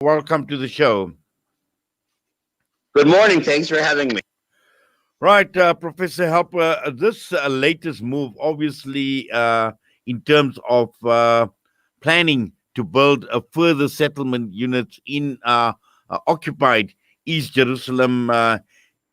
Welcome to the show. Good morning. Thanks for having me. Right, Professor Halper, this latest move, obviously, in terms of planning to build a further settlement units in occupied East Jerusalem,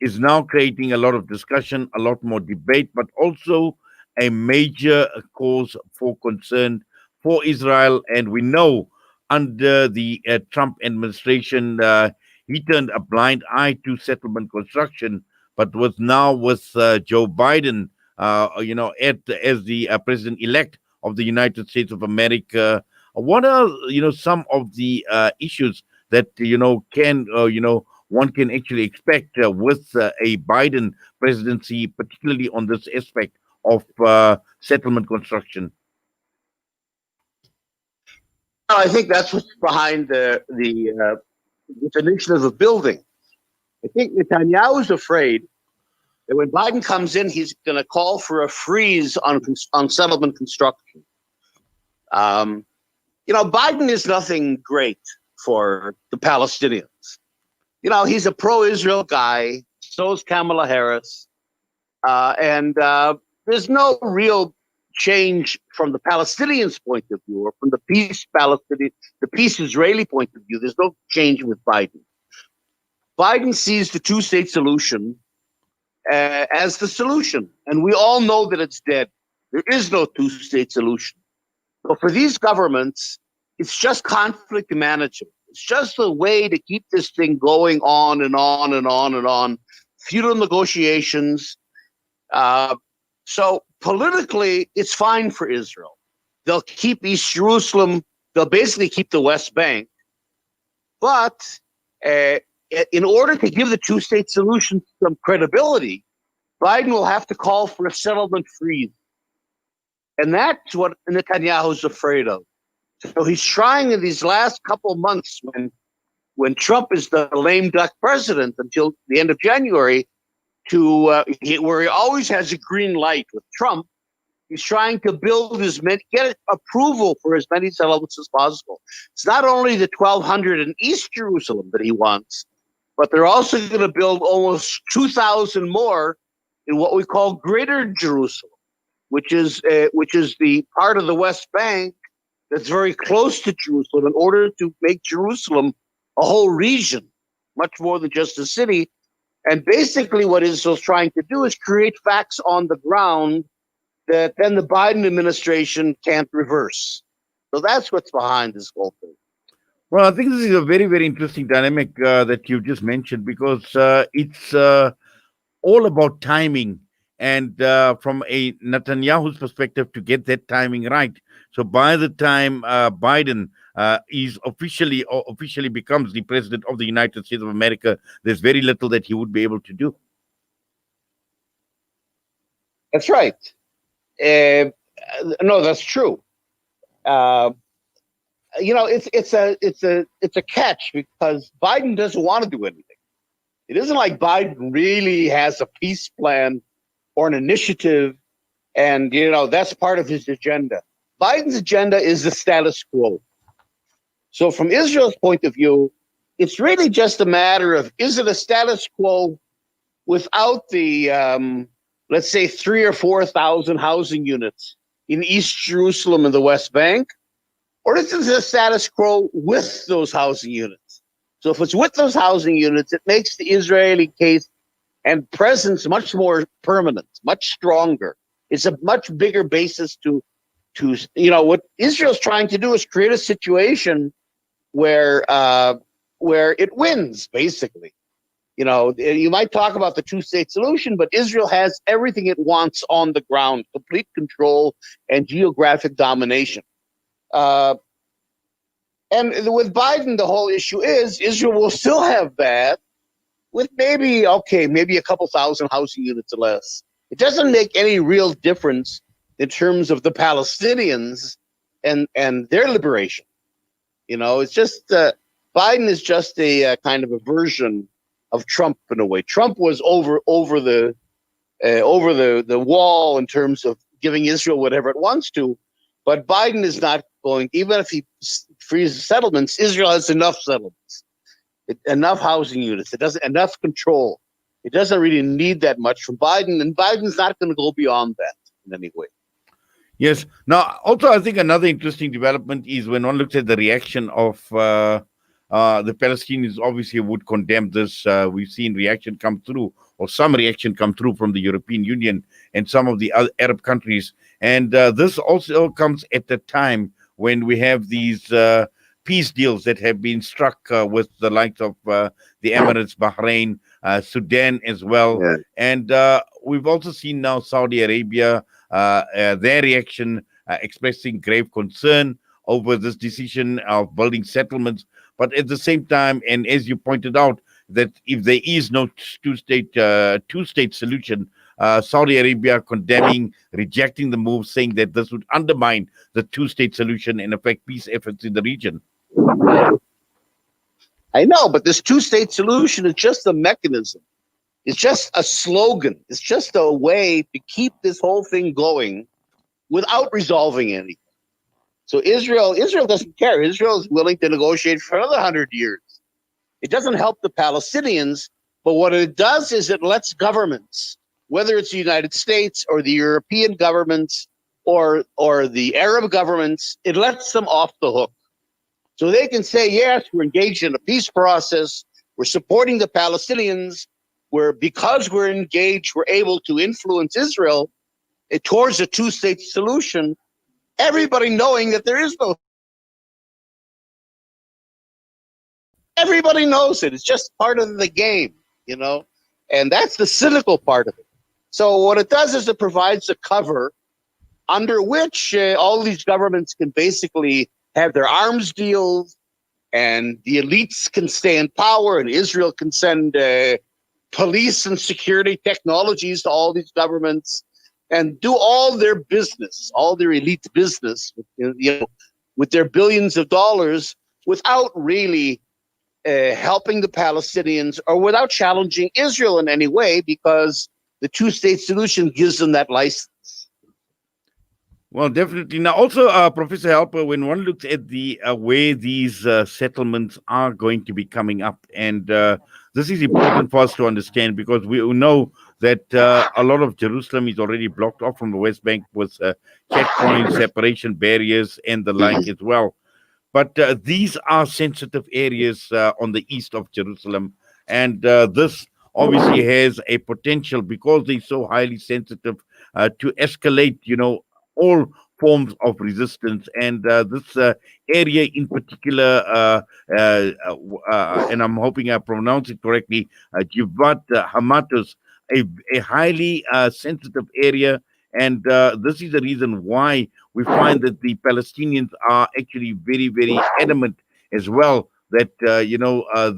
is now creating a lot of discussion, a lot more debate, but also a major cause for concern for Israel. And we know under the Trump administration, he turned a blind eye to settlement construction, but was now with Joe Biden, as the president-elect of the United States of America. What are some of the issues that one can actually expect with a Biden presidency, particularly on this aspect of settlement construction? I think that's what's behind the this initiative of building. I think Netanyahu is afraid that when Biden comes in, he's going to call for a freeze on settlement construction. Biden is nothing great for the Palestinians. He's a pro-Israel guy. So is Kamala Harris, and there's no real change from the Palestinians' point of view, or from the peace Israeli point of view. There's no change with Biden. Biden sees the two-state solution as the solution, and we all know that it's dead. There is no two-state solution. So for these governments, it's just conflict management. It's just a way to keep this thing going on and on and on and on. Feudal negotiations. So politically, it's fine for Israel. They'll keep East Jerusalem. They'll basically keep the West Bank. But in order to give the two-state solution some credibility, Biden will have to call for a settlement freeze. And that's what Netanyahu's afraid of. So he's trying in these last couple of months, when Trump is the lame duck president until the end of January, where he always has a green light with Trump, he's trying to get approval for as many settlements as possible. It's not only the 1,200 in East Jerusalem that he wants, but they're also going to build almost 2,000 more in what we call Greater Jerusalem, which is the part of the West Bank that's very close to Jerusalem, in order to make Jerusalem a whole region, much more than just a city. And basically what Israel's trying to do is create facts on the ground that then the Biden administration can't reverse. So that's what's behind this whole thing. Well, I think this is a very, very interesting dynamic that you just mentioned, because it's all about timing. And from a Netanyahu's perspective, to get that timing right. So by the time Biden is officially becomes the president of the United States of America, there's very little that he would be able to do. That's right. No, that's true. It's a catch, because Biden doesn't want to do anything. It isn't like Biden really has a peace plan or an initiative, and that's part of his agenda. Biden's agenda is the status quo. So from Israel's point of view, it's really just a matter of, is it a status quo without the let's say 3,000 or 4,000 housing units in East Jerusalem and the West Bank, or is it a status quo with those housing units? So if it's with those housing units, it makes the Israeli case and presence much more permanent, much stronger. It's a much bigger basis to what Israel's trying to do is create a situation where it wins, basically. You might talk about the two-state solution, but Israel has everything it wants on the ground: complete control and geographic domination. And with Biden, the whole issue is Israel will still have that, with maybe a couple thousand housing units or less. It doesn't make any real difference in terms of the Palestinians and their liberation. It's just Biden is just a kind of a version of Trump in a way. Trump was over the wall in terms of giving Israel whatever it wants to, but Biden is not going, even if he frees settlements, Israel has enough settlements, enough housing units. It doesn't enough control. It doesn't really need that much from Biden, and Biden's not going to go beyond that in any way. Yes. Now, also, I think another interesting development is when one looks at the reaction of the Palestinians, obviously would condemn this. We've seen reaction come through, or some reaction come through from the European Union and some of the other Arab countries. And this also comes at the time when we have these peace deals that have been struck with the likes of the Emirates, Bahrain, Sudan as well. Yeah. And we've also seen now Saudi Arabia, their reaction expressing grave concern over this decision of building settlements. But at the same time, and as you pointed out, that if there is no two-state solution, Saudi Arabia condemning, rejecting the move, saying that this would undermine the two-state solution and affect peace efforts in the region. I know, but this two-state solution is just a mechanism. It's just a slogan. It's just a way to keep this whole thing going without resolving anything. So Israel doesn't care. Israel is willing to negotiate for another 100 years. It doesn't help the Palestinians, but what it does is it lets governments, whether it's the United States or the European governments or the Arab governments, it lets them off the hook. So they can say, yes, we're engaged in a peace process. We're supporting the Palestinians. Because we're engaged, we're able to influence Israel towards a two-state solution, everybody knowing that there is no. Everybody knows it. It's just part of the game, and that's the cynical part of it. So what it does is it provides a cover under which all these governments can basically have their arms deals, and the elites can stay in power, and Israel can send police and security technologies to all these governments and do all their business, all their elite business, with their billions of dollars without really helping the Palestinians or without challenging Israel in any way, because the two-state solution gives them that license. Well, definitely. Now, also, Professor Halper, when one looks at the way these settlements are going to be coming up, and this is important for us to understand, because we know that a lot of Jerusalem is already blocked off from the West Bank with checkpoints, separation barriers, and the like as well. But these are sensitive areas on the east of Jerusalem, and this obviously has a potential, because they're so highly sensitive, to escalate, all forms of resistance. And this area in particular, and I'm hoping I pronounce it correctly, Jivat Hamatos, a highly sensitive area. And this is the reason why we find that the Palestinians are actually very, very adamant as well that,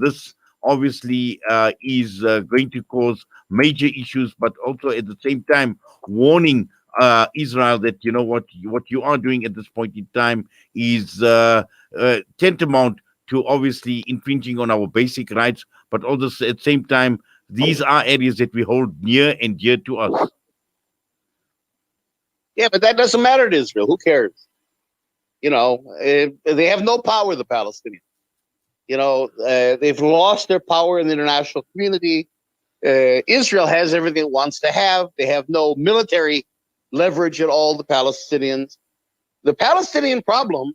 this obviously is going to cause major issues, but also at the same time warning Israel that, what you are doing at this point in time is tantamount to obviously infringing on our basic rights, but also at the same time, these are areas that we hold near and dear to us. Yeah, but that doesn't matter to Israel. Who cares? They have no power, the Palestinians. They've lost their power in the international community. Israel has everything it wants to have. They have no military leverage at all, the Palestinians. The Palestinian problem,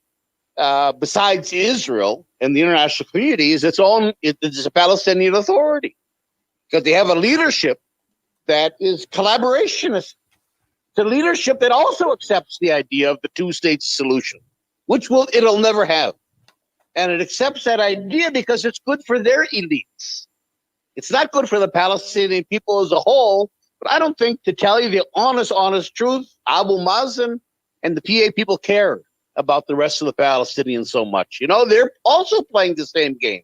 besides Israel and the international community, is it's a Palestinian Authority, because they have a leadership that is collaborationist. It's a leadership that also accepts the idea of the two-state solution, which it'll never have. And it accepts that idea because it's good for their elites. It's not good for the Palestinian people as a whole. But I don't think, to tell you the honest truth, Abu Mazen and the PA people care about the rest of the Palestinians so much. They're also playing the same game.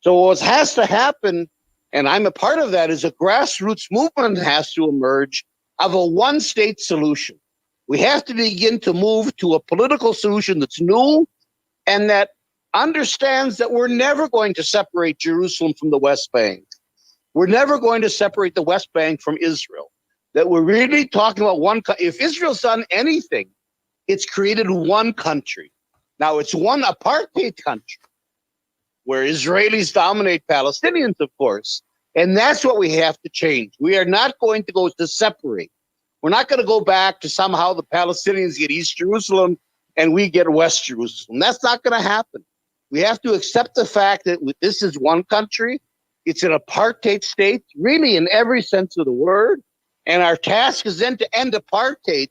So what has to happen, and I'm a part of that, is a grassroots movement has to emerge of a one-state solution. We have to begin to move to a political solution that's new and that understands that we're never going to separate Jerusalem from the West Bank. We're never going to separate the West Bank from Israel. That we're really talking about one. If Israel's done anything, it's created one country. Now, it's one apartheid country where Israelis dominate Palestinians, of course. And that's what we have to change. We are not going to go to separate. We're not going to go back to somehow the Palestinians get East Jerusalem and we get West Jerusalem. That's not going to happen. We have to accept the fact that this is one country. It's an apartheid state, really in every sense of the word. And our task is then to end apartheid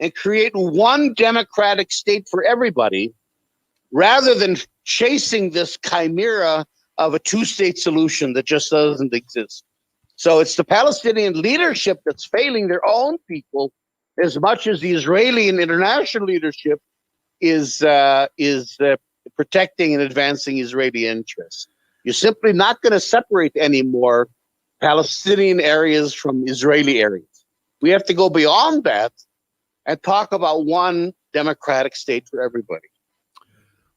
and create one democratic state for everybody, rather than chasing this chimera of a two-state solution that just doesn't exist. So it's the Palestinian leadership that's failing their own people as much as the Israeli and international leadership is protecting and advancing Israeli interests. You're simply not going to separate anymore Palestinian areas from Israeli areas. We have to go beyond that and talk about one democratic state for everybody.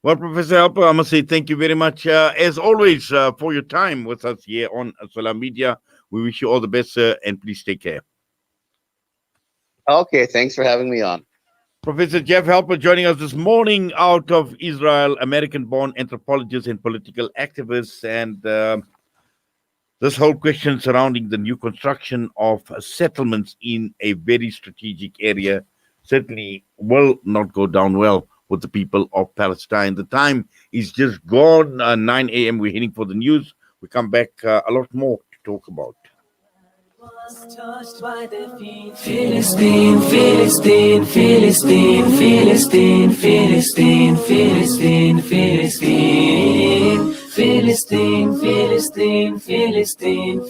Well, Professor Halper, I must say thank you very much, as always, for your time with us here on Salam Media. We wish you all the best, sir, and please take care. Okay, thanks for having me on. Professor Jeff Halper joining us this morning out of Israel, American-born anthropologist and political activist. And this whole question surrounding the new construction of settlements in a very strategic area certainly will not go down well with the people of Palestine. The time is just gone. 9 a.m. We're heading for the news. We come back a lot more to talk about. Was touched by the feet. Philistine, Philistine, Philistine, Philistine, Philistine, Philistine, Philistine, Philistine, Philistine, Philistine, Philistine.